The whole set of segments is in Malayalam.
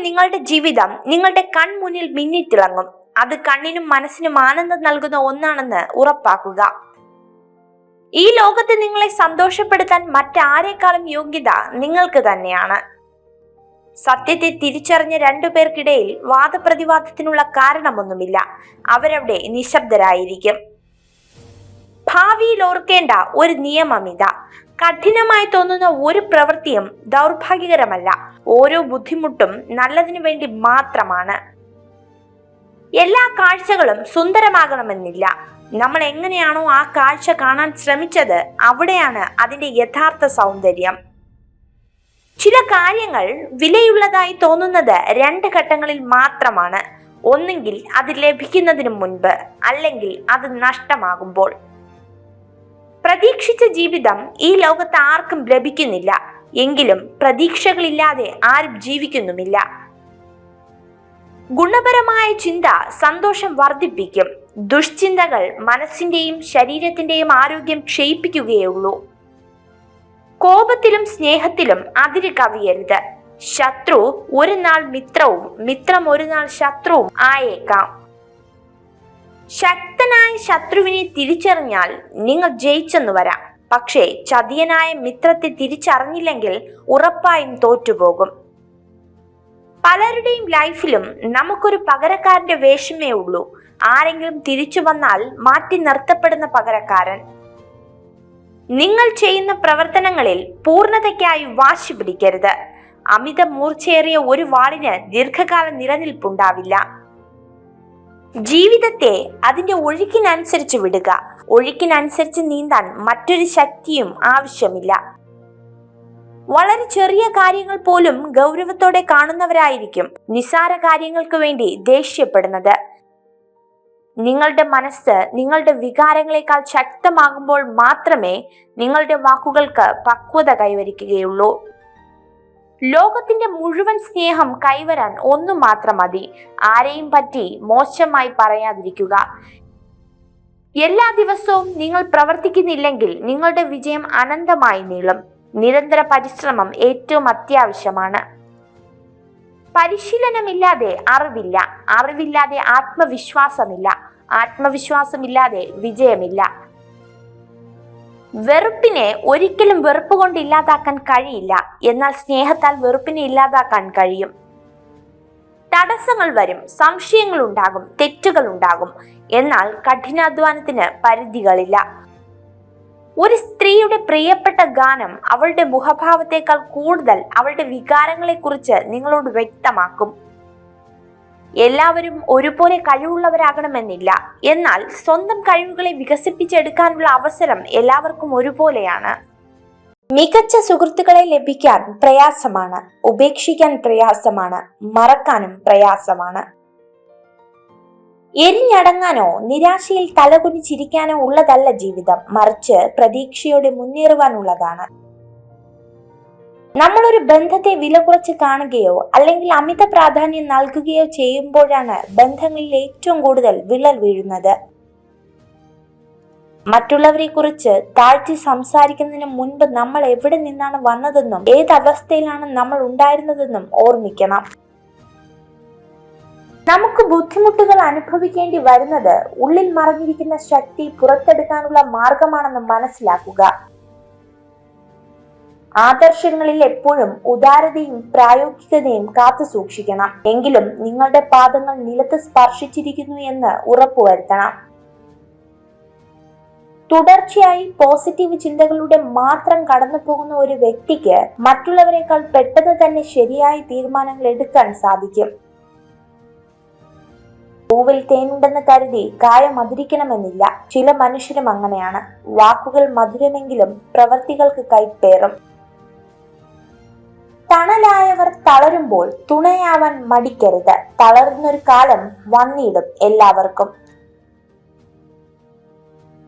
നിങ്ങളുടെ ജീവിതം നിങ്ങളുടെ കൺമുന്നിൽ മിന്നിത്തിളങ്ങും. അത് കണ്ണിനും മനസ്സിനും ആനന്ദം നൽകുന്ന ഒന്നാണെന്ന് ഉറപ്പാക്കുക. ഈ ലോകത്ത് നിങ്ങളെ സന്തോഷപ്പെടുത്താൻ മറ്റാരേക്കാളും യോഗ്യത നിങ്ങൾക്ക് തന്നെയാണ്. സത്യത്തെ തിരിച്ചറിഞ്ഞ രണ്ടുപേർക്കിടയിൽ വാദപ്രതിവാദത്തിനുള്ള കാരണമൊന്നുമില്ല. അവരവിടെ നിശബ്ദരായിരിക്കും. ഭാവിയിൽ ഓർക്കേണ്ട ഒരു നിയമമിത: കഠിനമായി തോന്നുന്ന ഒരു പ്രവൃത്തിയും ദൗർഭാഗ്യകരമല്ല. ഓരോ ബുദ്ധിമുട്ടും നല്ലതിനു വേണ്ടി മാത്രമാണ്. എല്ലാ കാഴ്ചകളും സുന്ദരമാകണമെന്നില്ല. നമ്മൾ എങ്ങനെയാണോ ആ കാഴ്ച കാണാൻ ശ്രമിച്ചത്, അവിടെയാണ് അതിന്റെ യഥാർത്ഥ സൗന്ദര്യം. ചില കാര്യങ്ങൾ വിലയുള്ളതായി തോന്നുന്നത് രണ്ട് ഘട്ടങ്ങളിൽ മാത്രമാണ്. ഒന്നെങ്കിൽ അത് ലഭിക്കുന്നതിന് മുൻപ്, അല്ലെങ്കിൽ അത് നഷ്ടമാകുമ്പോൾ. പ്രതീക്ഷിച്ച ജീവിതം ഈ ലോകത്ത് ആർക്കും ലഭിക്കുന്നില്ല. എങ്കിലും പ്രതീക്ഷകളില്ലാതെ ആരും ജീവിക്കുന്നുമില്ല. ഗുണപരമായ ചിന്ത സന്തോഷം വർദ്ധിപ്പിക്കും. ദുഷ്ചിന്തകൾ മനസ്സിന്റെയും ശരീരത്തിന്റെയും ആരോഗ്യം ക്ഷയിപ്പിക്കുകയുള്ളൂ. കോപത്തിലും സ്നേഹത്തിലും അതിര് കവിയരുത്. ശത്രു ഒരു നാൾ മിത്രവും മിത്രം ഒരു നാൾ ശത്രുവും ആയേക്കാം. ശക്തനായ ശത്രുവിനെ തിരിച്ചറിഞ്ഞാൽ നിങ്ങൾ ജയിച്ചെന്ന് വരാം. പക്ഷേ ചതിയനായ മിത്രത്തെ തിരിച്ചറിഞ്ഞില്ലെങ്കിൽ ഉറപ്പായും തോറ്റുപോകും. പലരുടെയും ലൈഫിലും നമുക്കൊരു പകരക്കാരന്റെ വേഷമേ ഉള്ളൂ. ആരെങ്കിലും തിരിച്ചു വന്നാൽ മാറ്റി നിർത്തപ്പെടുന്ന പകരക്കാരൻ. നിങ്ങൾ ചെയ്യുന്ന പ്രവർത്തനങ്ങളിൽ പൂർണ്ണതയ്ക്കായി വാശി പിടിക്കരുത്. അമിത മൂർച്ചയേറിയ ഒരു വാളിന് ദീർഘകാല നിലനിൽപ്പുണ്ടാവില്ല. ജീവിതത്തെ അതിന്റെ ഒഴുക്കിനനുസരിച്ച് വിടുക. ഒഴുക്കിനനുസരിച്ച് നീന്താൻ മറ്റൊരു ശക്തിയും ആവശ്യമില്ല. വളരെ ചെറിയ കാര്യങ്ങൾ പോലും ഗൗരവത്തോടെ കാണുന്നവരായിരിക്കും നിസ്സാര കാര്യങ്ങൾക്ക് വേണ്ടി ദേഷ്യപ്പെടുന്നത്. നിങ്ങളുടെ മനസ്സ് നിങ്ങളുടെ വികാരങ്ങളെക്കാൾ ശക്തമാകുമ്പോൾ മാത്രമേ നിങ്ങളുടെ വാക്കുകൾക്ക് പക്വത കൈവരിക്കുകയുള്ളൂ. ലോകത്തിന്റെ മുഴുവൻ സ്നേഹം കൈവരാൻ ഒന്നു മാത്രം മതി: ആരെയും പറ്റി മോശമായി പറയാതിരിക്കുക. എല്ലാ ദിവസവും നിങ്ങൾ പ്രവർത്തിക്കുന്നില്ലെങ്കിൽ നിങ്ങളുടെ വിജയം അനന്തമായി നീളും. നിരന്തര പരിശ്രമം ഏറ്റവും അത്യാവശ്യമാണ്. പരിശീലനമില്ലാതെ അറിവില്ല. അറിവില്ലാതെ ആത്മവിശ്വാസമില്ല. ആത്മവിശ്വാസമില്ലാതെ വിജയമില്ല. വെറുപ്പിനെ ഒരിക്കലും വെറുപ്പ് കൊണ്ട് ഇല്ലാതാക്കാൻ കഴിയില്ല. എന്നാൽ സ്നേഹത്താൽ വെറുപ്പിനെ ഇല്ലാതാക്കാൻ കഴിയും. തടസ്സങ്ങൾ വരും, സംശയങ്ങൾ ഉണ്ടാകും, തെറ്റുകൾ ഉണ്ടാകും. എന്നാൽ കഠിനാധ്വാനത്തിന് പരിധികളില്ല. ഒരു സ്ത്രീയുടെ പ്രിയപ്പെട്ട ഗാനം അവളുടെ മുഖഭാവത്തെക്കാൾ കൂടുതൽ അവളുടെ വികാരങ്ങളെക്കുറിച്ച് നിങ്ങളോട് വ്യക്തമാക്കും. എല്ലാവരും ഒരുപോലെ കഴിവുള്ളവരാകണമെന്നില്ല. എന്നാൽ സ്വന്തം കഴിവുകളെ വികസിപ്പിച്ചെടുക്കാനുള്ള അവസരം എല്ലാവർക്കും ഒരുപോലെയാണ്. മികച്ച സുഹൃത്തുക്കളെ ലഭിക്കാൻ പ്രയാസമാണ്. ഉപേക്ഷിക്കാൻ പ്രയാസമാണ്. മറക്കാനും പ്രയാസമാണ്. എരിഞ്ഞടങ്ങാനോ നിരാശയിൽ തലകുനിച്ചിരിക്കാനോ ഉള്ളതല്ല ജീവിതം. മറിച്ച് പ്രതീക്ഷയോടെ മുന്നേറുവാനുള്ളതാണ്. നമ്മളൊരു ബന്ധത്തെ വില കുറച്ച് കാണുകയോ അല്ലെങ്കിൽ അമിത പ്രാധാന്യം നൽകുകയോ ചെയ്യുമ്പോഴാണ് ബന്ധങ്ങളിൽ ഏറ്റവും കൂടുതൽ വിള്ളൽ വീഴുന്നത്. മറ്റുള്ളവരെ കുറിച്ച് താഴ്ത്തി സംസാരിക്കുന്നതിന് മുൻപ് നമ്മൾ എവിടെ നിന്നാണ് വന്നതെന്നും ഏതവസ്ഥയിലാണ് നമ്മൾ ഉണ്ടായിരുന്നതെന്നും ഓർമ്മിക്കണം. നമുക്ക് ബുദ്ധിമുട്ടുകൾ അനുഭവിക്കേണ്ടി വരുന്നത് ഉള്ളിൽ മറഞ്ഞിരിക്കുന്ന ശക്തി പുറത്തെടുക്കാനുള്ള മാർഗമാണെന്ന് മനസ്സിലാക്കുക. ആദർശങ്ങളിൽ എപ്പോഴും ഉദാരതയും പ്രായോഗികതയും കാത്തു സൂക്ഷിക്കണം. എങ്കിലും നിങ്ങളുടെ പാദങ്ങൾ നിലത്ത് സ്പർശിച്ചിരിക്കുന്നു എന്ന് ഉറപ്പുവരുത്തണം. തുടർച്ചയായി പോസിറ്റീവ് ചിന്തകളുടെ മാത്രം കടന്നു പോകുന്ന ഒരു വ്യക്തിക്ക് മറ്റുള്ളവരെക്കാൾ പെട്ടെന്ന് തന്നെ ശരിയായ തീരുമാനങ്ങൾ എടുക്കാൻ സാധിക്കും. പൂവിൽ തേനുണ്ടെന്ന് കരുതി കായ മധുരിക്കണമെന്നില്ല. ചില മനുഷ്യരും അങ്ങനെയാണ്. വാക്കുകൾ മധുരമെങ്കിലും പ്രവൃത്തികൾക്ക് കൈപ്പേറും. തണലായവർ തളരുമ്പോൾ തുണയാവാൻ മടിക്കരുത്. തളർന്നൊരു കാലം വന്നിടും എല്ലാവർക്കും.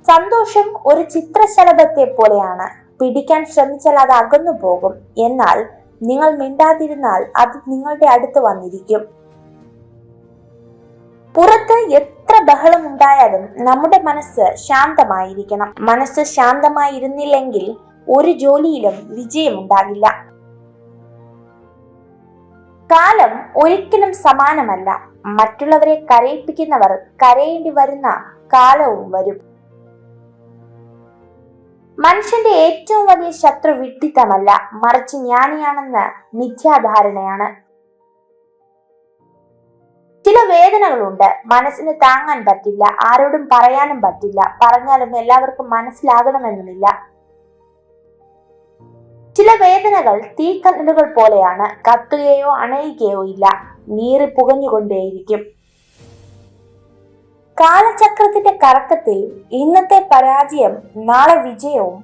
സന്തോഷം ഒരു ചിത്രശലഭത്തെ പോലെയാണ്. പിടിക്കാൻ ശ്രമിച്ചാൽ അത് അകന്നു പോകും. എന്നാൽ നിങ്ങൾ മിണ്ടാതിരുന്നാൽ അത് നിങ്ങളുടെ അടുത്ത് വന്നിരിക്കും. പുറത്ത് എത്ര ബഹളം ഉണ്ടായാലും നമ്മുടെ മനസ്സ് ശാന്തമായിരിക്കണം. മനസ്സ് ശാന്തമായിരുന്നില്ലെങ്കിൽ ഒരു ജോലിയിലും വിജയമുണ്ടാകില്ല. കാലം ഒരിക്കലും സമാനമല്ല. മറ്റുള്ളവരെ കരയിപ്പിക്കുന്നവർ കരയേണ്ടി വരുന്ന കാലവും വരും. മനുഷ്യന്റെ ഏറ്റവും വലിയ ശത്രു വിഡ്ഢിത്തമല്ല, മറിച്ച് ജ്ഞാനിയാണെന്ന് മിഥ്യാധാരണയാണ്. ചില വേദനകളുണ്ട്, മനസ്സിന് താങ്ങാൻ പറ്റില്ല, ആരോടും പറയാനും പറ്റില്ല, പറഞ്ഞാലും എല്ലാവർക്കും മനസ്സിലാകണമെന്നുമില്ല. ചില വേദനകൾ തീക്കനലുകൾ പോലെയാണ്, കത്തുകയോ അണയുകയോ ഇല്ല, നീറി പുകഞ്ഞുകൊണ്ടേയിരിക്കും. കാലചക്രത്തിന്റെ കറക്കത്തിൽ ഇന്നത്തെ പരാജയം നാളെ വിജയവും,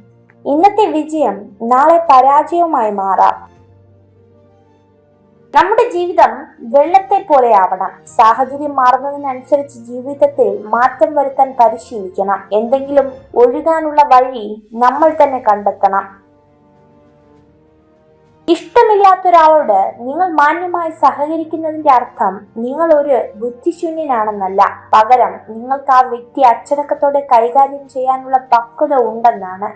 ഇന്നത്തെ വിജയം നാളെ പരാജയവുമായി മാറാം. നമ്മുടെ ജീവിതം വെള്ളത്തെ പോലെ ആവണം. സാഹചര്യം മാറുന്നതിനനുസരിച്ച് ജീവിതത്തിൽ മാറ്റം വരുത്താൻ പരിശീലിക്കണം. എന്തെങ്കിലും ഒഴുകാനുള്ള വഴി നമ്മൾ തന്നെ കണ്ടെത്തണം. ഇഷ്ടമില്ലാത്തൊരാളോട് നിങ്ങൾ മാന്യമായി സഹകരിക്കുന്നതിന്റെ അർത്ഥം നിങ്ങൾ ഒരു ബുദ്ധിശൂന്യനാണെന്നല്ല, പകരം നിങ്ങൾക്ക് ആ വ്യക്തി അച്ചടക്കത്തോടെ കൈകാര്യം ചെയ്യാനുള്ള പക്വത ഉണ്ടെന്നാണ്.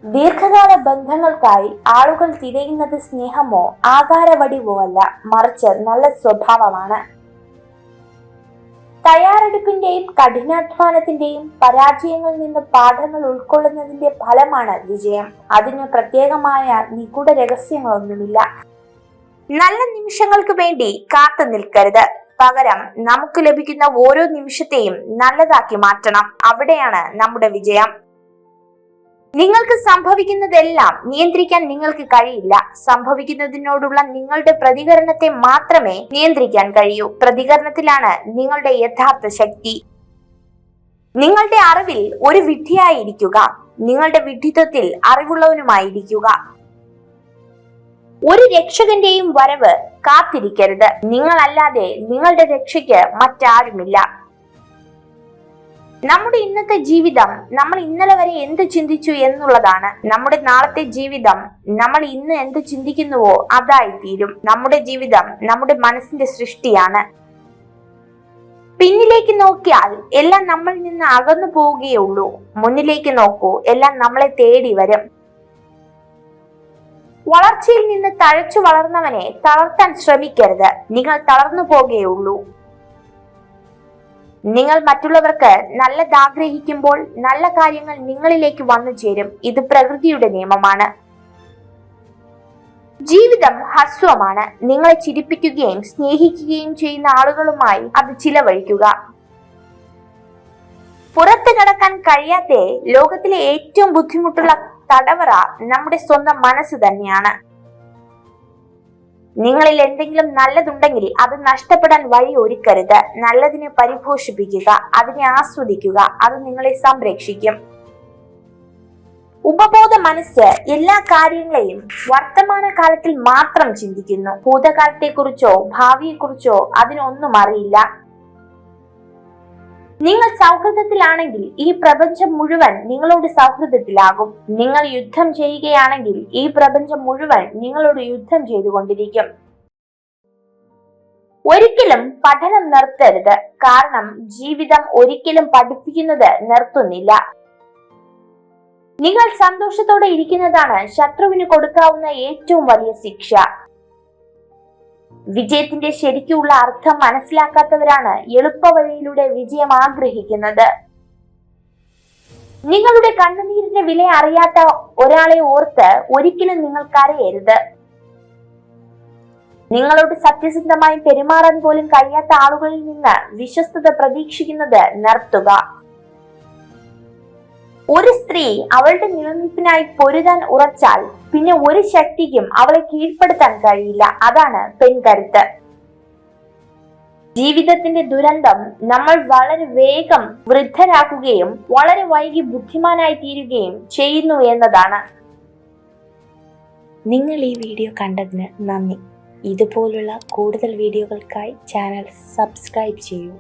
ദീർഘകാല ബന്ധങ്ങൾക്കായി ആളുകൾ തിരയുന്നത് സ്നേഹമോ ആകാരവടിവോ അല്ല, മറിച്ച് നല്ല സ്വഭാവമാണ്. തയ്യാറെടുപ്പിന്റെയും കഠിനാധ്വാനത്തിന്റെയും പരാജയങ്ങളിൽ നിന്ന് പാഠങ്ങൾ ഉൾക്കൊള്ളുന്നതിന്റെ ഫലമാണ് വിജയം. അതിന് പ്രത്യേകമായ നിഗൂഢ രഹസ്യങ്ങളൊന്നുമില്ല. നല്ല നിമിഷങ്ങൾക്ക് വേണ്ടി കാത്തു നിൽക്കരുത്, പകരം നമുക്ക് ലഭിക്കുന്ന ഓരോ നിമിഷത്തെയും നല്ലതാക്കി മാറ്റണം. അവിടെയാണ് നമ്മുടെ വിജയം. നിങ്ങൾക്ക് സംഭവിക്കുന്നതെല്ലാം നിയന്ത്രിക്കാൻ നിങ്ങൾക്ക് കഴിയില്ല. സംഭവിക്കുന്നതിനോടുള്ള നിങ്ങളുടെ പ്രതികരണത്തെ മാത്രമേ നിയന്ത്രിക്കാൻ കഴിയൂ. പ്രതികരണത്തിലാണ് നിങ്ങളുടെ യഥാർത്ഥ ശക്തി. നിങ്ങളുടെ അറിവിൽ ഒരു വിഡ്ഢിയായിരിക്കുക, നിങ്ങളുടെ വിഡ്ഢിത്വത്തിൽ അറിവുള്ളവനുമായിരിക്കുക. ഒരു രക്ഷകന്റെയും വരവ് കാത്തിരിക്കരുത്. നിങ്ങളല്ലാതെ നിങ്ങളുടെ രക്ഷയ്ക്ക് മറ്റാരുമില്ല. നമ്മുടെ ഇന്നത്തെ ജീവിതം നമ്മൾ ഇന്നലെ വരെ എന്ത് ചിന്തിച്ചു എന്നുള്ളതാണ്. നമ്മുടെ നാളത്തെ ജീവിതം നമ്മൾ ഇന്ന് എന്ത് ചിന്തിക്കുന്നുവോ അതായിത്തീരും. നമ്മുടെ ജീവിതം നമ്മുടെ മനസ്സിന്റെ സൃഷ്ടിയാണ്. പിന്നിലേക്ക് നോക്കിയാൽ എല്ലാം നമ്മളിൽ നിന്ന് അകന്നു പോവുകയുള്ളൂ. മുന്നിലേക്ക് നോക്കൂ, എല്ലാം നമ്മളെ തേടി വരും. വളർച്ചയിൽ നിന്ന് തഴച്ചു വളർന്നവനെ തളർത്താൻ ശ്രമിക്കരുത്, നിങ്ങൾ തളർന്നു പോകുകയുള്ളൂ. നിങ്ങൾ മറ്റുള്ളവർക്ക് നല്ലത് ആഗ്രഹിക്കുമ്പോൾ നല്ല കാര്യങ്ങൾ നിങ്ങളിലേക്ക് വന്നു ചേരും. ഇത് പ്രകൃതിയുടെ നിയമമാണ്. ജീവിതം ഹ്രസ്വമാണ്. നിങ്ങളെ ചിരിപ്പിക്കുകയും സ്നേഹിക്കുകയും ചെയ്യുന്ന ആളുകളുമായി അത് ചിലവഴിക്കുക. പുറത്തു കടക്കാൻ കഴിയാത്ത ലോകത്തിലെ ഏറ്റവും ബുദ്ധിമുട്ടുള്ള തടവറ നമ്മുടെ സ്വന്തം മനസ്സ് തന്നെയാണ്. നിങ്ങളിൽ എന്തെങ്കിലും നല്ലതുണ്ടെങ്കിൽ അത് നഷ്ടപ്പെടാൻ വഴി ഒരുക്കരുത്. നല്ലതിനെ പരിപോഷിപ്പിക്കുക, അതിനെ ആസ്വദിക്കുക, അത് നിങ്ങളെ സംരക്ഷിക്കും. ഉപബോധ മനസ്സ് എല്ലാ കാര്യങ്ങളെയും വർത്തമാന കാലത്തിൽ മാത്രം ചിന്തിക്കുന്നു. ഭൂതകാലത്തെക്കുറിച്ചോ ഭാവിയെക്കുറിച്ചോ അതിനൊന്നും അറിയില്ല. നിങ്ങൾ സൗഹൃദത്തിലാണെങ്കിൽ ഈ പ്രപഞ്ചം മുഴുവൻ നിങ്ങളോട് സൗഹൃദത്തിലാകും. നിങ്ങൾ യുദ്ധം ചെയ്യുകയാണെങ്കിൽ ഈ പ്രപഞ്ചം മുഴുവൻ നിങ്ങളോട് യുദ്ധം ചെയ്തുകൊണ്ടിരിക്കും. ഒരിക്കലും പഠനം നിർത്തരുത്, കാരണം ജീവിതം ഒരിക്കലും പഠിപ്പിക്കുന്നത് നിർത്തുന്നില്ല. നിങ്ങൾ സന്തോഷത്തോടെ ഇരിക്കുന്നതാണ് ശത്രുവിന് കൊടുക്കാവുന്ന ഏറ്റവും വലിയ ശിക്ഷ. വിജയത്തിന്റെ ശരിക്കുള്ള അർത്ഥം മനസ്സിലാക്കാത്തവരാണ് എളുപ്പ വഴിയിലൂടെ വിജയം ആഗ്രഹിക്കുന്നത്. നിങ്ങളുടെ കണ്ണുനീരിന്റെ വില അറിയാത്ത ഒരാളെ ഓർത്ത് ഒരിക്കലും നിങ്ങൾ കരയരുത്. നിങ്ങളോട് സത്യസന്ധമായി പെരുമാറാൻ പോലും കഴിയാത്ത ആളുകളിൽ നിന്ന് വിശ്വസ്തത പ്രതീക്ഷിക്കുന്നത് നിർത്തുക. ഒരു സ്ത്രീ അവളുടെ നിലനിൽപ്പിനായി പൊരുതാൻ ഉറച്ചാൽ പിന്നെ ഒരു ശക്തിക്കും അവളെ കീഴ്പ്പെടുത്താൻ കഴിയില്ല. അതാണ് പെൺകരുത്ത്. ജീവിതത്തിന്റെ ദുരന്തം നമ്മൾ വളരെ വേഗം വൃദ്ധരാക്കുകയും വളരെ വൈകി ബുദ്ധിമാനായി തീരുകയും ചെയ്യുന്നു എന്നതാണ്. നിങ്ങൾ ഈ വീഡിയോ കണ്ടതിന് നന്ദി. ഇതുപോലുള്ള കൂടുതൽ വീഡിയോകൾക്കായി ചാനൽ സബ്സ്ക്രൈബ് ചെയ്യൂ.